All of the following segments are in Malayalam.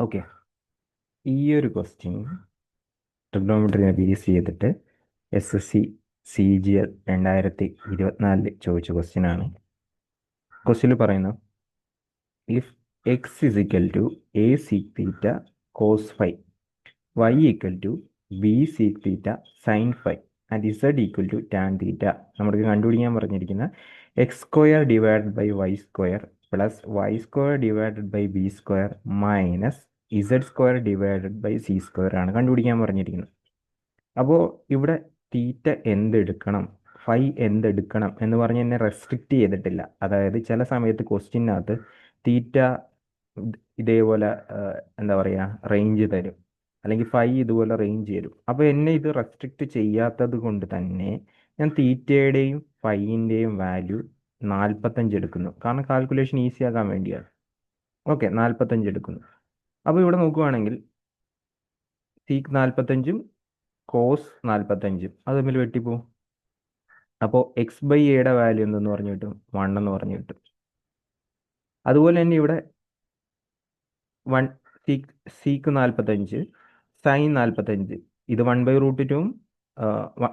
ഓക്കെ, ഈ ഒരു ക്വസ്റ്റ്യൻ ട്രിഗ്നോമെട്രിനെ ബേസ് ചെയ്തിട്ട് SSC CGL 2024 ചോദിച്ച ക്വസ്റ്റ്യൻ ആണ്. ക്വസ്റ്റ്യനിൽ പറയുന്നു, if X is equal to A sec theta cos phi, Y equal to B sec theta sine phi and Z equal to tan theta. നമുക്ക് കണ്ടുപിടിക്കാൻ പറഞ്ഞിരിക്കുന്ന X square divided by Y square plus Y square divided by B square minus Z square divided by C square ആണ് കണ്ടുപിടിക്കാൻ പറഞ്ഞിരിക്കുന്നത്. അപ്പോൾ ഇവിടെ തീറ്റ എന്തെടുക്കണം, ഫൈ എന്തെടുക്കണം എന്ന് പറഞ്ഞ് എന്നെ റെസ്ട്രിക്റ്റ് ചെയ്തിട്ടില്ല. അതായത് ചില സമയത്ത് ക്വസ്റ്റ്യനകത്ത് തീറ്റ ഇതേപോലെ എന്താ പറയുക റേഞ്ച് തരും, അല്ലെങ്കിൽ ഫൈ ഇതുപോലെ റേഞ്ച് തരും. അപ്പോൾ എന്നെ ഇത് റെസ്ട്രിക്റ്റ് ചെയ്യാത്തത് കൊണ്ട് തന്നെ ഞാൻ തീറ്റയുടെയും ഫൈൻ്റെയും വാല്യൂ 45 എടുക്കുന്നു. കാരണം കാൽക്കുലേഷൻ ഈസി ആക്കാൻ വേണ്ടിയാണ്. ഓക്കെ, 45 എടുക്കുന്നു. അപ്പോൾ ഇവിടെ നോക്കുവാണെങ്കിൽ സീക്ക് 45ഉം കോസ് 45ഉം അത് തമ്മിൽ വെട്ടിപ്പോവും. അപ്പോൾ എക്സ് ബൈ എയുടെ വാല്യൂ എന്തെന്ന് പറഞ്ഞു കിട്ടും? 1 എന്ന് പറഞ്ഞു കിട്ടും. അതുപോലെ തന്നെ ഇവിടെ വൺ സീക്ക് 45 സൈൻ 45, ഇത് 1/√2ഉം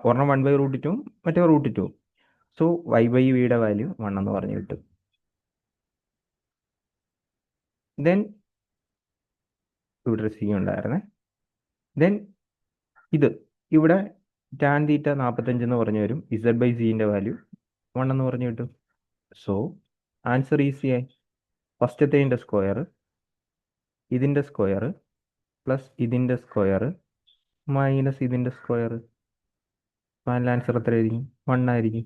ഒരെണ്ണം 1/√2ഉം മറ്റേ √2. സോ വൈ ബൈ വിയുടെ വാല്യൂ 1 എന്ന് പറഞ്ഞു കിട്ടും. ദെൻ ഇവിടെ ഒരു സി ഉണ്ടായിരുന്നേ. ദെൻ ഇത് ഇവിടെ ടാൻ തീറ്റ 45 എന്ന് പറഞ്ഞു വരും. ഇസഡ് ബൈ സിൻ്റെ വാല്യൂ 1 എന്ന് പറഞ്ഞു കിട്ടും. സോ ആൻസർ ഈസി ആയി. ഫസ്റ്റത്തേതിൻ്റെ സ്ക്വയർ, ഇതിൻ്റെ സ്ക്വയർ പ്ലസ് ഇതിൻ്റെ സ്ക്വയർ മൈനസ് ഇതിൻ്റെ സ്ക്വയർ. ഫൈനൽ ആൻസർ എത്രയായിരിക്കും? 1 ആയിരിക്കും.